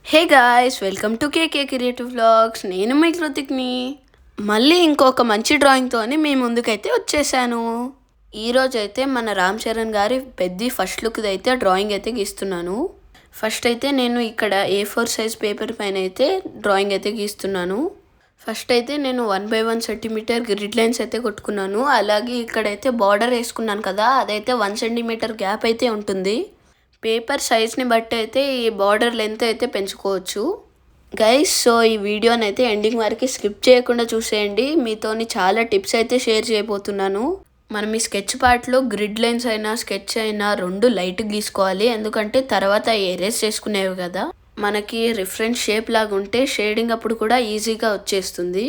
Hey guys, welcome to KK creative vlogs. నేను మీ కృతిక్ని మళ్ళీ ఇంకొక మంచి డ్రాయింగ్తోని మీ ముందుకైతే వచ్చేసాను. ఈరోజు అయితే మన రామ్ చరణ్ గారి పెద్ద ఫస్ట్ లుక్ది అయితే డ్రాయింగ్ అయితే గీస్తున్నాను. ఫస్ట్ అయితే నేను ఇక్కడ A4 సైజ్ పేపర్ పైన అయితే డ్రాయింగ్ అయితే గీస్తున్నాను. ఫస్ట్ అయితే నేను 1/1 సెంటీమీటర్ గ్రిడ్ లైన్స్ అయితే కొట్టుకున్నాను. అలాగే ఇక్కడైతే బార్డర్ వేసుకున్నాను కదా, అదైతే 1 సెంటీమీటర్ గ్యాప్ అయితే ఉంటుంది. పేపర్ సైజ్ని బట్టి అయితే ఈ బార్డర్ లెంత్ అయితే పెంచుకోవచ్చు గైస్. సో ఈ వీడియోని అయితే ఎండింగ్ వరకు స్కిప్ చేయకుండా చూసేయండి. మీతోని చాలా టిప్స్ అయితే షేర్ చేయబోతున్నాను. మనం ఈ స్కెచ్ పార్ట్లో గ్రిడ్ లైన్స్ అయినా స్కెచ్ అయినా రెండు లైట్ గీసుకోవాలి, ఎందుకంటే తర్వాత ఎరేస్ చేసుకునేవి కదా. మనకి రిఫరెన్స్ షేప్ లాగా ఉంటే షేడింగ్ అప్పుడు కూడా ఈజీగా వచ్చేస్తుంది.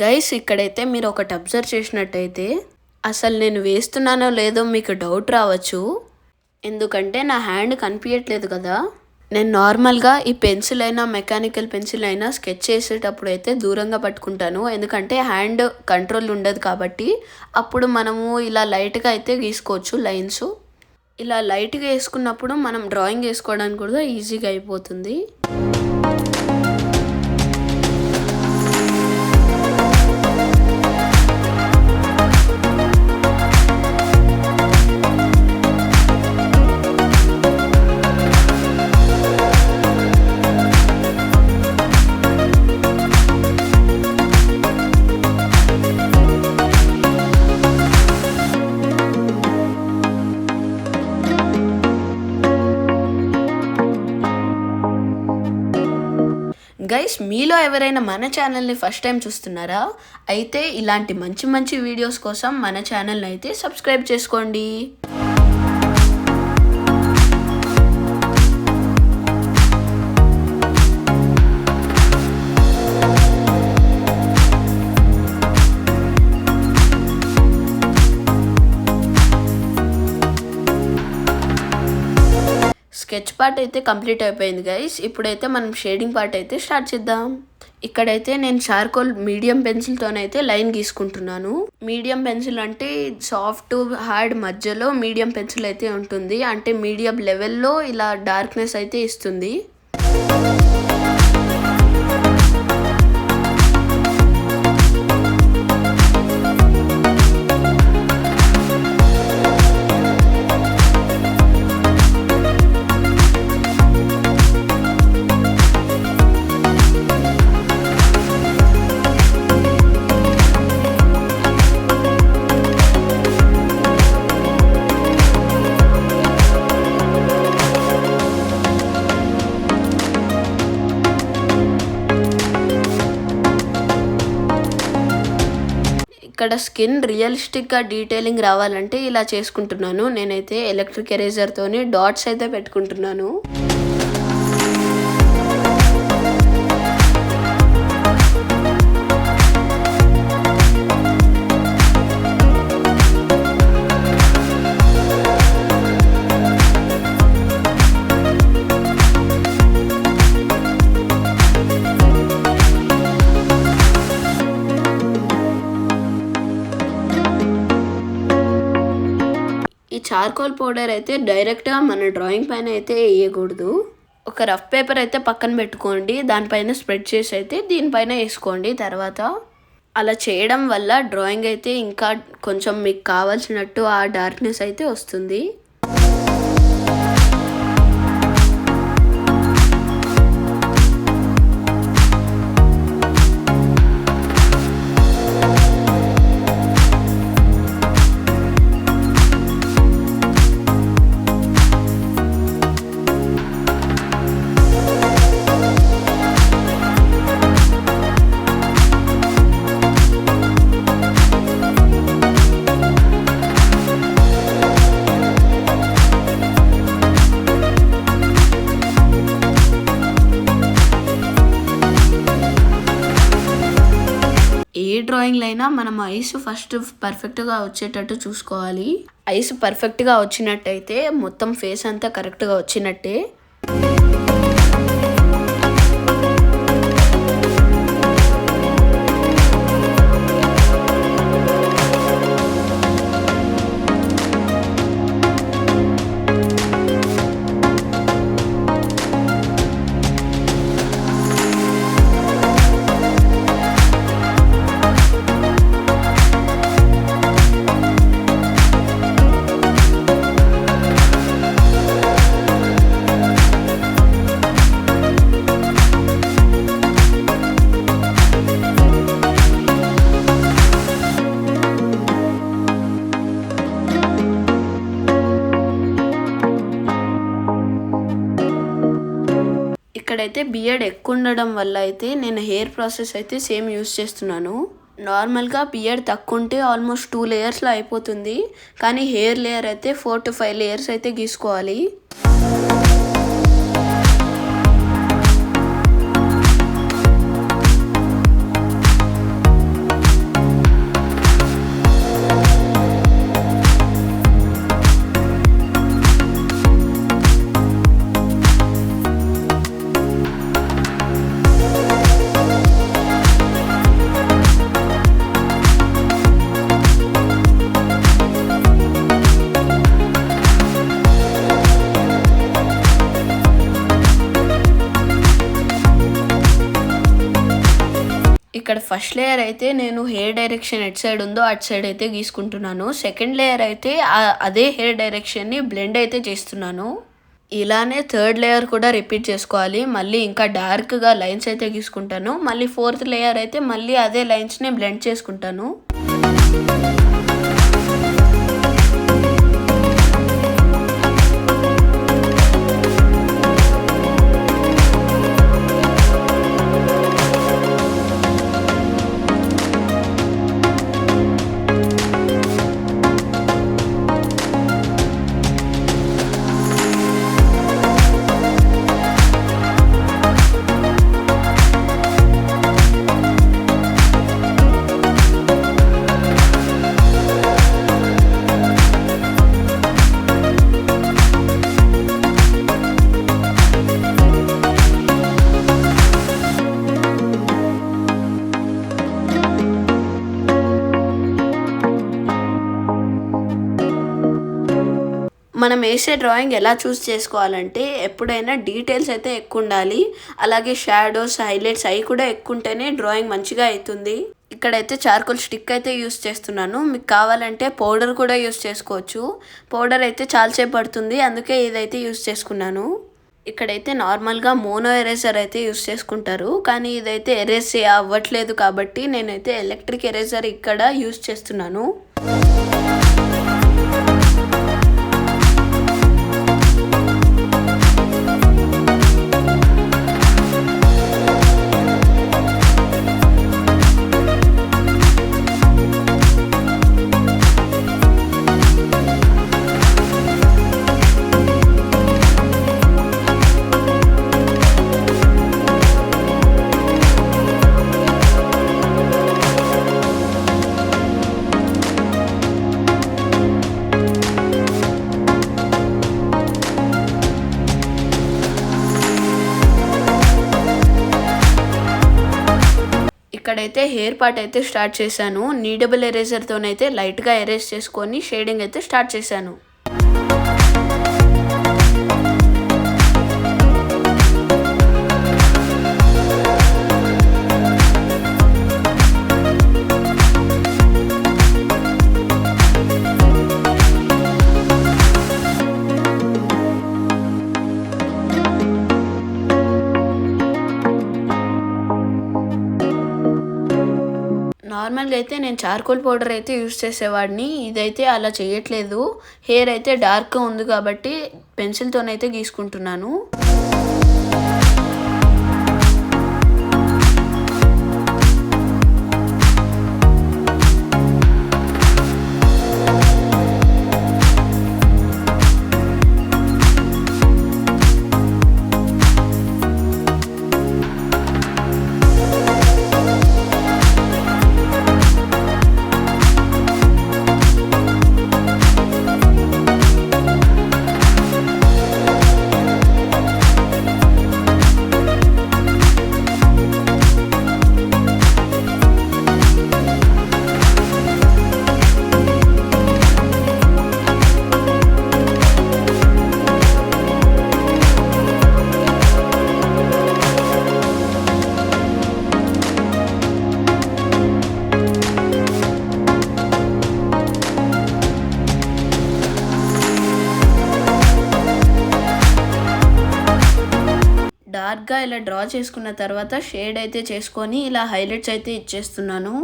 గైస్, ఇక్కడైతే మీరు ఒకటి అబ్జర్వ్ చేసినట్టయితే అసలు నేను వేస్తున్నానో లేదో మీకు డౌట్ రావచ్చు, ఎందుకంటే నా హ్యాండ్ కనిపించట్లేదు కదా. నేను నార్మల్గా ఈ పెన్సిల్ అయినా మెకానికల్ పెన్సిల్ అయినా స్కెచ్ చేసేటప్పుడు అయితే దూరంగా పట్టుకుంటాను, ఎందుకంటే హ్యాండ్ కంట్రోల్ ఉండదు కాబట్టి. అప్పుడు మనము ఇలా లైట్గా అయితే గీసుకోవచ్చు లైన్స్. ఇలా లైట్గా వేసుకున్నప్పుడు మనం డ్రాయింగ్ వేసుకోవడానికి కూడా ఈజీగా అయిపోతుంది. గైస్, మీలో ఎవరైనా మన ఛానల్ని ఫస్ట్ టైం చూస్తున్నారా? అయితే ఇలాంటి మంచి మంచి వీడియోస్ కోసం మన ఛానల్ని అయితే సబ్స్క్రైబ్ చేసుకోండి. స్కెచ్ పార్ట్ అయితే కంప్లీట్ అయిపోయింది గైస్. ఇప్పుడైతే మనం షేడింగ్ పార్ట్ అయితే స్టార్ట్ చేద్దాం. ఇక్కడైతే నేను చార్కోల్ మీడియం పెన్సిల్తోనైతే లైన్ గీసుకుంటున్నాను. మీడియం పెన్సిల్ అంటే సాఫ్ట్ హార్డ్ మధ్యలో మీడియం పెన్సిల్ అయితే ఉంటుంది, అంటే మీడియం లెవెల్లో ఇలా డార్క్నెస్ అయితే ఇస్తుంది. ఇక్కడ స్కిన్ రియలిస్టిక్గా డీటెయిలింగ్ రావాలంటే ఇలా చేసుకుంటున్నాను. నేనైతే ఎలక్ట్రిక్ ఎరేజర్తోని డాట్స్ అయితే పెట్టుకుంటున్నాను. ఈ చార్కోల్ పౌడర్ అయితే డైరెక్ట్గా మన డ్రాయింగ్ పైన అయితే వేయకూడదు. ఒక రఫ్ పేపర్ అయితే పక్కన పెట్టుకోండి, దానిపైన స్ప్రెడ్ చేసి అయితే దీనిపైన వేసుకోండి. తర్వాత అలా చేయడం వల్ల డ్రాయింగ్ అయితే ఇంకా కొంచెం మీకు కావాల్సినట్టు ఆ డార్క్నెస్ అయితే వస్తుంది. డ్రాయింగ్లో అయినా మనం ఐస్ ఫస్ట్ పర్ఫెక్ట్గా వచ్చేటట్టు చూసుకోవాలి. ఐస్ పర్ఫెక్ట్గా వచ్చినట్టయితే మొత్తం ఫేస్ అంతా కరెక్ట్గా వచ్చినట్టే. ఇక్కడైతే బియర్డ్ ఎక్కువ ఉండడం వల్ల అయితే నేను హెయిర్ ప్రాసెస్ అయితే సేమ్ యూస్ చేస్తున్నాను. నార్మల్గా బియర్డ్ తక్కువ ఉంటే ఆల్మోస్ట్ 2 లేయర్స్లో అయిపోతుంది. కానీ హెయిర్ లేయర్ అయితే 4 to 5 లేయర్స్ అయితే గీసుకోవాలి. ఇక్కడ ఫస్ట్ లేయర్ అయితే నేను హెయిర్ డైరెక్షన్ ఎట్ సైడ్ ఉందో అటు సైడ్ అయితే గీసుకుంటున్నాను. సెకండ్ లేయర్ అయితే అదే హెయిర్ డైరెక్షన్ని బ్లెండ్ అయితే చేస్తున్నాను. ఇలానే థర్డ్ లేయర్ కూడా రిపీట్ చేసుకోవాలి. మళ్ళీ ఇంకా డార్క్గా లైన్స్ అయితే గీసుకుంటాను. మళ్ళీ 4th లేయర్ అయితే మళ్ళీ అదే లైన్స్ని బ్లెండ్ చేసుకుంటాను. మనం వేసే డ్రాయింగ్ ఎలా చూస్ చేసుకోవాలంటే ఎప్పుడైనా డీటెయిల్స్ అయితే ఎక్కువ ఉండాలి. అలాగే షాడోస్, హైలైట్స్ అవి కూడా ఎక్కువ ఉంటేనే డ్రాయింగ్ మంచిగా అవుతుంది. ఇక్కడైతే చార్కోల్ స్టిక్ అయితే యూస్ చేస్తున్నాను. మీకు కావాలంటే పౌడర్ కూడా యూస్ చేసుకోవచ్చు. పౌడర్ అయితే చాలాసేపు పడుతుంది, అందుకే ఇదైతే యూస్ చేసుకున్నాను. ఇక్కడైతే నార్మల్గా మోనో ఎరేజర్ అయితే యూస్ చేసుకుంటారు, కానీ ఇదైతే ఎరేజ్ అవ్వట్లేదు కాబట్టి నేనైతే ఎలక్ట్రిక్ ఎరేజర్ ఇక్కడ యూస్ చేస్తున్నాను. ఇక్కడైతే హెయిర్ పార్ట్ అయితే స్టార్ట్ చేశాను. నీడబుల్ ఎరేజర్తోనైతే లైట్గా ఎరేజ్ చేసుకొని షేడింగ్ అయితే స్టార్ట్ చేశాను. నార్మల్గా అయితే నేను చార్కోల్ పౌడర్ అయితే యూస్ చేసేవాడిని. ఇదైతే అలా చేయట్లేదు. హెయిర్ అయితే డార్క్గా ఉంది కాబట్టి పెన్సిల్తోనైతే గీసుకుంటున్నాను. డార్క్గా ఇలా డ్రా చేసుకున్న తర్వాత షేడ్ అయితే చేసుకొని ఇలా హైలైట్స్ అయితే ఇచ్చేస్తున్నాను.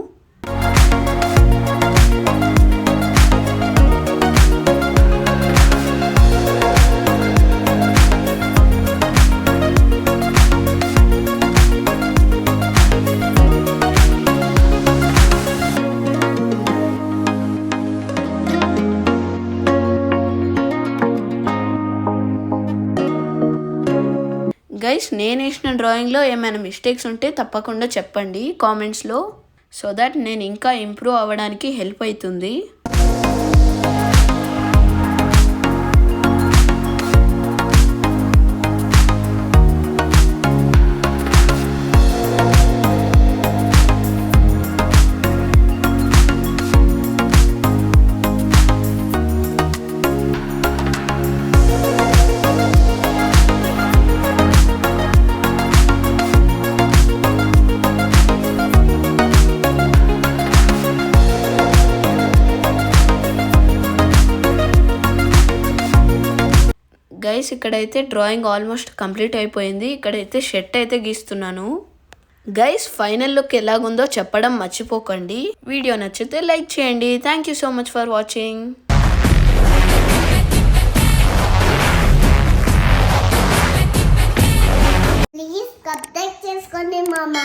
గైస్, నేను వేసిన డ్రాయింగ్లో ఏమైనా మిస్టేక్స్ ఉంటే తప్పకుండా చెప్పండి కామెంట్స్లో, సో దట్ నేను ఇంకా ఇంప్రూవ్ అవ్వడానికి హెల్ప్ అవుతుంది. గైస్, ఇక్కడైతే డ్రాయింగ్ ఆల్మోస్ట్ కంప్లీట్ అయిపోయింది. ఇక్కడైతే షర్ట్ అయితే గీస్తున్నాను. గైస్, ఫైనల్ లుక్ ఎలాగుందో చెప్పడం మర్చిపోకండి. వీడియో నచ్చితే లైక్ చేయండి. Thank you so much for watching. Please subscribe చేసుకోండి మామా.